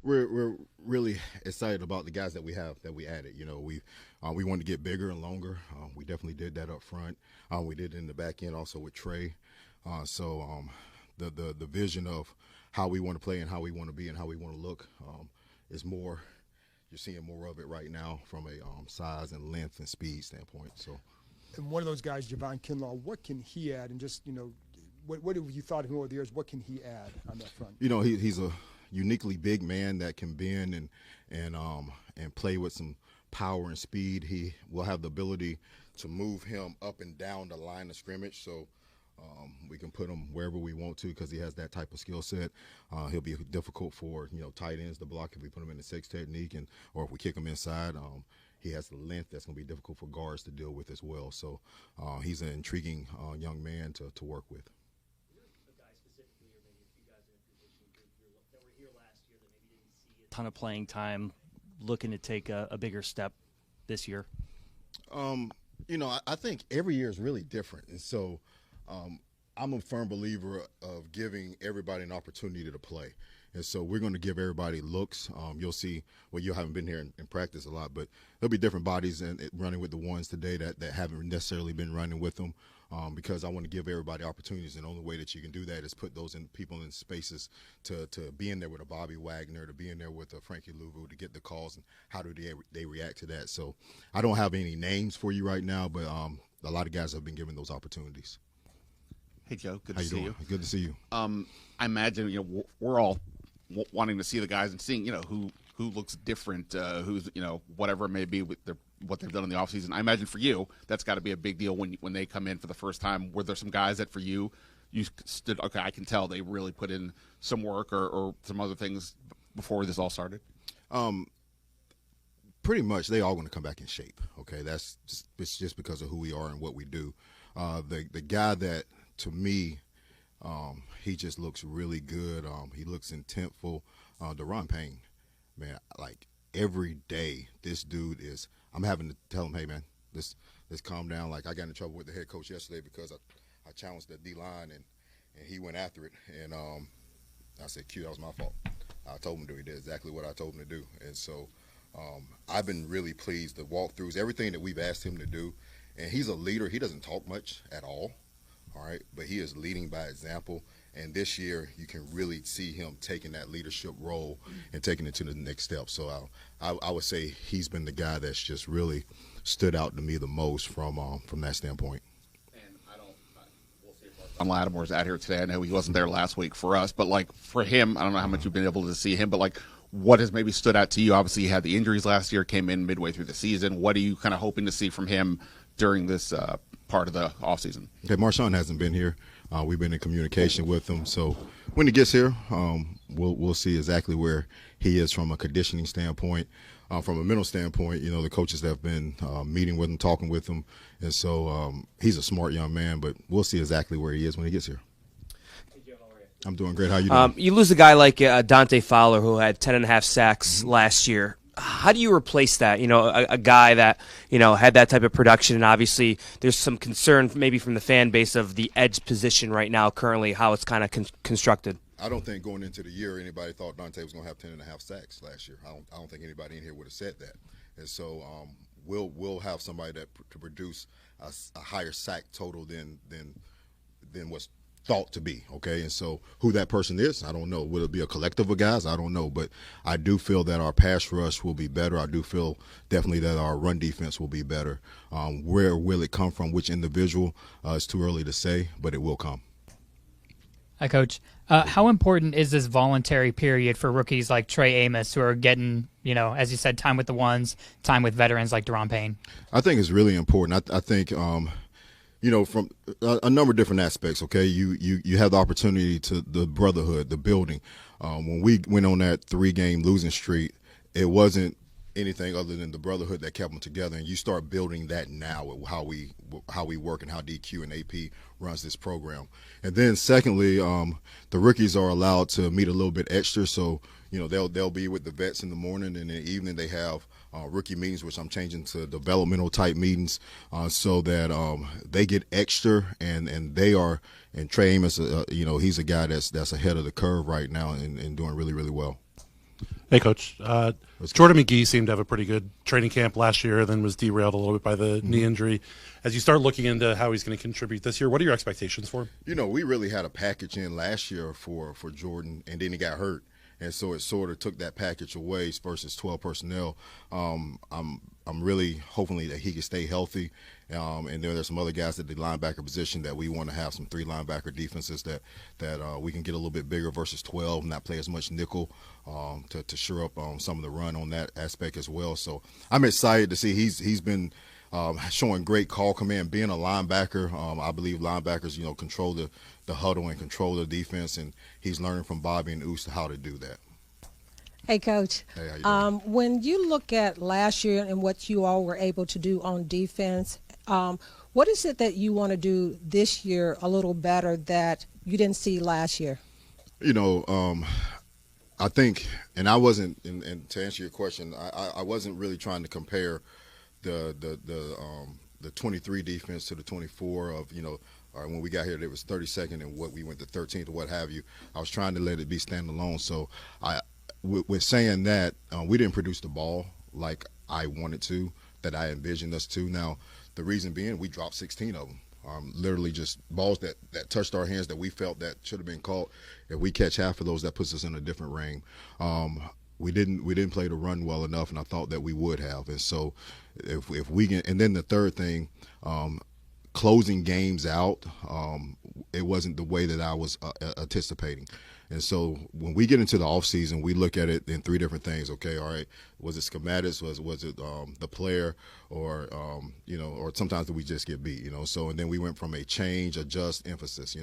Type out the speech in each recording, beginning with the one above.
We're really excited about the guys that we have that we added. You know, we wanted to get bigger and longer. We definitely did that up front. We did it in the back end also with Trey. The vision of how we want to play and how we want to be and how we want to look is more. You're seeing more of it right now from a size and length and speed standpoint. So, and one of those guys, Javon Kinlaw, what can he add? And just what have you thought of him over the years? What can he add on that front? You know, he's a uniquely big man that can bend and play with some power and speed. He will have the ability to move him up and down the line of scrimmage. So. We can put him wherever we want to because he has that type of skill set. He'll be difficult for tight ends to block if we put him in the 6 technique or if we kick him inside. He has the length that's going to be difficult for guards to deal with as well. So he's an intriguing young man to work with. A guy specifically, or maybe a few guys in a position that were here last year that maybe didn't see a ton of playing time, looking to take a bigger step this year? I think every year is really different, and so. I'm a firm believer of giving everybody an opportunity to play. And so we're going to give everybody looks. You'll see, well, you haven't been here in practice a lot, but there'll be different bodies running with the ones today that haven't necessarily been running with them because I want to give everybody opportunities. And the only way that you can do that is put those people in spaces to be in there with a Bobby Wagner, to be in there with a Frankie Louvu, to get the calls and how do they react to that. So I don't have any names for you right now, but a lot of guys have been given those opportunities. Hey, Joe. Good to see you. Good to see you. I imagine we're all wanting to see the guys and seeing who looks different, who's whatever it may be with what they've done in the offseason. I imagine for you that's got to be a big deal when they come in for the first time. Were there some guys that for you stood okay? I can tell they really put in some work or some other things before this all started. Pretty much, they all going to come back in shape. Okay, it's just because of who we are and what we do. The guy that. To me, he just looks really good. He looks intentful. Daron Payne, man, like every day, this dude is. I'm having to tell him, hey man, let's calm down. Like I got in trouble with the head coach yesterday because I challenged the D line and he went after it and I said, Q, that was my fault. I told him to do. He did exactly what I told him to do, and so I've been really pleased. The walkthroughs, everything that we've asked him to do, and he's a leader. He doesn't talk much at all. All right, but he is leading by example, and this year you can really see him taking that leadership role and taking it to the next step. So I would say he's been the guy that's just really stood out to me the most from that standpoint. And we'll see if John Lattimore's out here today. I know he wasn't there last week for us, but like for him, I don't know how much you've been able to see him, but like what has maybe stood out to you? Obviously, he had the injuries last year, came in midway through the season. What are you kind of hoping to see from him during this part of the offseason? Okay, Marshawn hasn't been here. We've been in communication with him. So when he gets here, we'll see exactly where he is from a conditioning standpoint. From a mental standpoint, the coaches have been meeting with him, talking with him. And so he's a smart young man, but we'll see exactly where he is when he gets here. I'm doing great. How you doing? You lose a guy like Dante Fowler, who had 10.5 sacks last year. How do you replace that? A guy that, had that type of production, and obviously there's some concern maybe from the fan base of the edge position right now currently, how it's kind of constructed. I don't think going into the year anybody thought Dante was going to have 10.5 sacks last year. I don't think anybody in here would have said that. And so we'll have somebody that to produce a higher sack total than what's thought to be, okay? And so who that person is, I don't know. Will it be a collective of guys? I don't know. But I do feel that our pass rush will be better. I do feel definitely that our run defense will be better. Where will it come from? Which individual? It's too early to say, but it will come. Hi, Coach. How important is this voluntary period for rookies like Trey Amos who are getting, as you said, time with the ones, time with veterans like Daron Payne? I think it's really important. I think from a number of different aspects, okay? You have the opportunity to the brotherhood, the building. When we went on that 3-game losing streak, it wasn't anything other than the brotherhood that kept them together, and you start building that now with how we work and how DQ and AP runs this program. And then secondly, the rookies are allowed to meet a little bit extra, so they'll be with the vets in the morning, and in the evening they have rookie meetings, which I'm changing to developmental type meetings, so that they get extra, and they are. And Trey Amos, he's a guy that's ahead of the curve right now and doing really, really well. Hey, Coach. Jordan McGee seemed to have a pretty good training camp last year, then was derailed a little bit by the knee injury. As you start looking into how he's going to contribute this year, what are your expectations for him? You know, we really had a package in last year for Jordan, and then he got hurt. And so it sort of took that package away versus 12 personnel. I'm really hoping that he can stay healthy. And then there's some other guys at the linebacker position that we want to have some 3 linebacker defenses that we can get a little bit bigger versus 12, not play as much nickel to shore up some of the run on that aspect as well. So I'm excited to see he's been showing great call command, being a linebacker. I believe linebackers, control the huddle and control the defense, and he's learning from Bobby and Oos how to do that. Hey, Coach. Hey, how you doing? When you look at last year and what you all were able to do on defense, what is it that you want to do this year a little better that you didn't see last year? I think, and I wasn't, and to answer your question, I wasn't really trying to compare the 23 defense to the 24 of, when we got here, there was 32nd and what we went to 13th or what have you. I was trying to let it be standalone. So with saying that, we didn't produce the ball like I wanted to, that I envisioned us to. Now, the reason being, we dropped 16 of them. Literally just balls that touched our hands that we felt that should have been caught. If we catch half of those, that puts us in a different range. We didn't play the run well enough, and I thought that we would have. And so if we can, and then the third thing, closing games out, it wasn't the way that I was anticipating. And so when we get into the offseason, we look at it in 3 different things. Okay, all right, was it schematics? Was it the player? Or, or sometimes we just get beat, So, and then we went from a change, adjust, emphasis,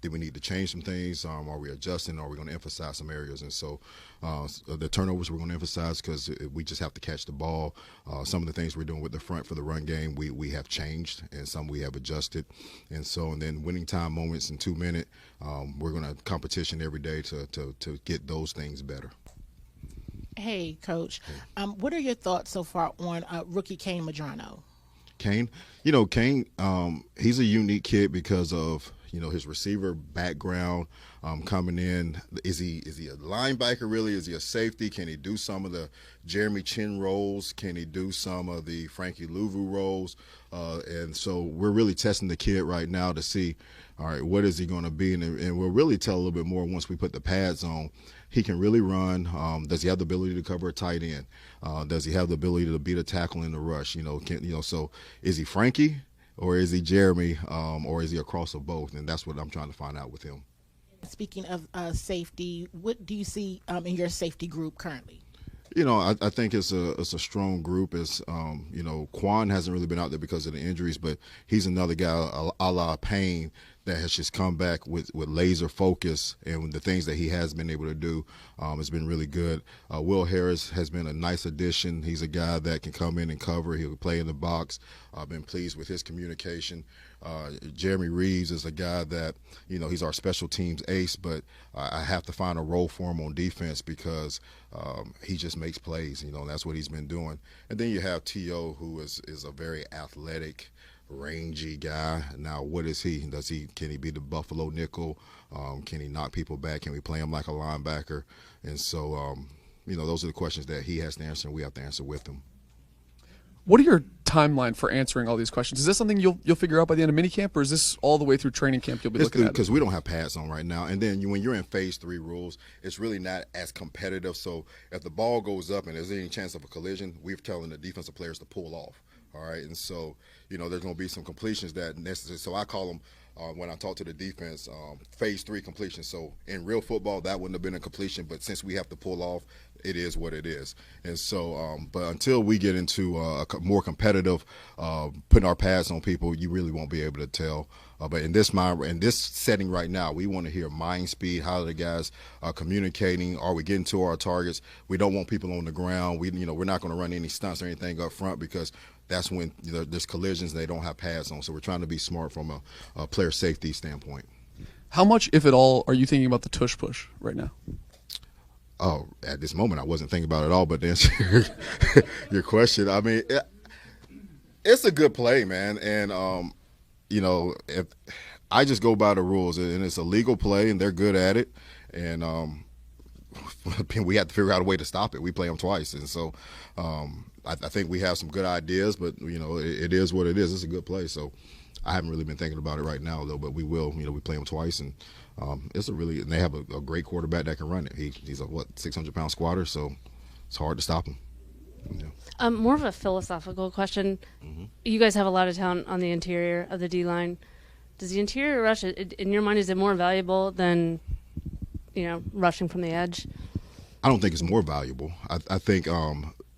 did we need to change some things? Are we adjusting? Or are we going to emphasize some areas? And so the turnovers we're going to emphasize because we just have to catch the ball. Some of the things we're doing with the front for the run game, we have changed, and some we have adjusted. And so, and then winning time moments in 2 minutes, we're going to competition every day to get those things better. Hey, Coach. What are your thoughts so far on rookie Payne Madrano? Kane, Kane, he's a unique kid because of his receiver background coming in. Is he a linebacker really? Is he a safety? Can he do some of the Jeremy Chin roles? Can he do some of the Frankie Louvu roles? And so we're really testing the kid right now to see, all right, what is he going to be? And we'll really tell a little bit more once we put the pads on. He can really run. Does he have the ability to cover a tight end? Does he have the ability to beat a tackle in the rush? So is he Frankie or is he Jeremy or is he a cross of both? And that's what I'm trying to find out with him. Speaking of safety, what do you see in your safety group currently? I think it's a strong group. It's Quan hasn't really been out there because of the injuries, but he's another guy a la Payne that has just come back with laser focus, and the things that he has been able to do has been really good. Will Harris has been a nice addition. He's a guy that can come in and cover. He'll play in the box. I've been pleased with his communication. Jeremy Reeves is a guy that, he's our special teams ace, but I have to find a role for him on defense because he just makes plays, and that's what he's been doing. And then you have T.O., who is a very athletic, rangy guy. Now, what is he? Can he be the Buffalo nickel? Can he knock people back? Can we play him like a linebacker? And so, those are the questions that he has to answer, and we have to answer with him. What are your timeline for answering all these questions? Is this something you'll figure out by the end of minicamp, or is this all the way through training camp you'll be looking at? Because we don't have pads on right now. And then when you're in phase 3 rules, it's really not as competitive. So if the ball goes up and there's any chance of a collision, we're telling the defensive players to pull off. All right, and so, there's going to be some completions that necessary. So I call them, when I talk to the defense, phase 3 completion. So in real football, that wouldn't have been a completion, but since we have to pull off, it is what it is. And so, but until we get into a more competitive, putting our pads on people, you really won't be able to tell. But in this setting right now, we want to hear mind speed. How are the guys communicating? Are we getting to our targets? We don't want people on the ground. We're not going to run any stunts or anything up front because that's when there's collisions and they don't have pads on. So we're trying to be smart from a player safety standpoint. How much, if at all, are you thinking about the tush push right now? Oh, at this moment, I wasn't thinking about it at all. But to answer your question, I mean, it's a good play, man. And, if I just go by the rules, and it's a legal play, and they're good at it. And we have to figure out a way to stop it. We play them twice, and so I think we have some good ideas, but it is what it is. It's a good play, so I haven't really been thinking about it right now though. But we will. We play them twice, and and they have a great quarterback that can run it. He's a 600-pound squatter, so it's hard to stop him. More of a philosophical question. Mm-hmm. You guys have a lot of talent on the interior of the D-line. Does the interior rush, in your mind, is it more valuable than, rushing from the edge? I don't think it's more valuable. I think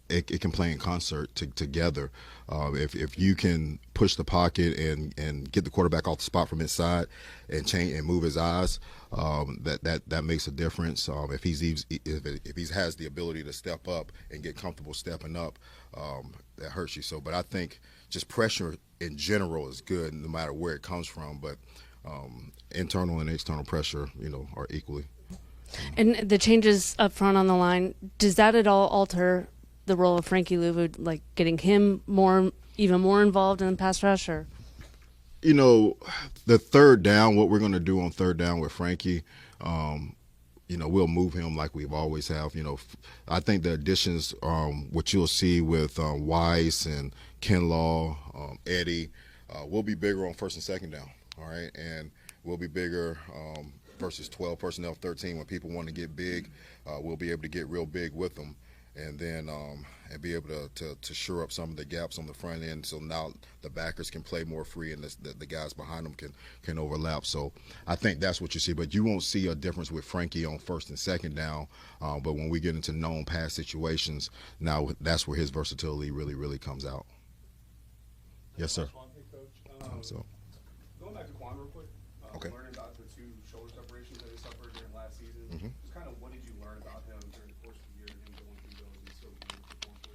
it can play in concert together. If you can push the pocket and get the quarterback off the spot from inside and change and move his eyes, that makes a difference. If he has the ability to step up and get comfortable stepping up, that hurts you. So, but I think just pressure in general is good, no matter where it comes from. But internal and external pressure, are equally. And the changes up front on the line, does that at all alter the role of Frankie Louvu, like getting him even more involved in the pass rush? Or the third down, what we're going to do on third down with Frankie, we'll move him like we've always have. I think the additions, what you'll see with Weiss and Kinlaw, Eddie, will be bigger on first and second down. All right, and we'll be bigger versus 12 personnel, 13. When people want to get big, we'll be able to get real big with them. And then and be able to shore up some of the gaps on the front end, so now the backers can play more free and the guys behind them can overlap. So I think that's what you see, but you won't see a difference with Frankie on first and second down. But when we get into known pass situations, now that's where his versatility really comes out. Yes, sir. So going back to Quan real quick, okay. Learning about the 2 shoulder separations that he suffered during last season. Mm-hmm. Just kind of what did you learn about him during the course of the year and him going through those and still being able to perform for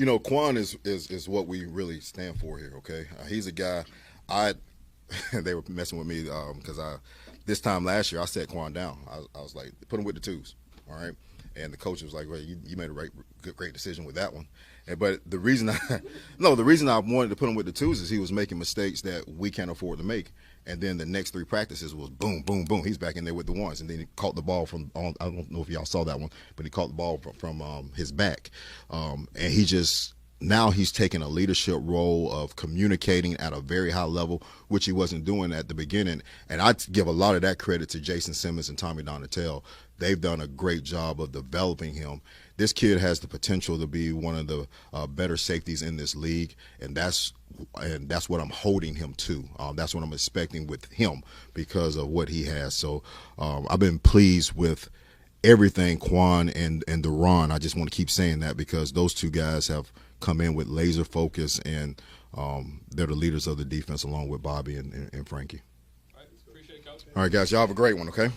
you? Quan is what we really stand for here. Okay, he's a guy. They were messing with me because this time last year I set Quan down. I was like, put him with the 2s, all right. And the coach was like, well, you made a great decision with that one. But the reason I wanted to put him with the 2s is he was making mistakes that we can't afford to make. And then the next 3 practices was boom, boom, boom. He's back in there with the 1s, and then he caught the ball from. I don't know if y'all saw that one, but he caught the ball from his back, and now he's taking a leadership role of communicating at a very high level, which he wasn't doing at the beginning. And I give a lot of that credit to Jason Simmons and Tommy Donatel. They've done a great job of developing him. This kid has the potential to be one of the better safeties in this league, and that's what I'm holding him to. That's what I'm expecting with him because of what he has. So I've been pleased with everything Quan and Daron. I just want to keep saying that because those 2 guys have come in with laser focus, and they're the leaders of the defense along with Bobby and Frankie. All right, appreciate it, Coach. All right, guys, y'all have a great one, okay?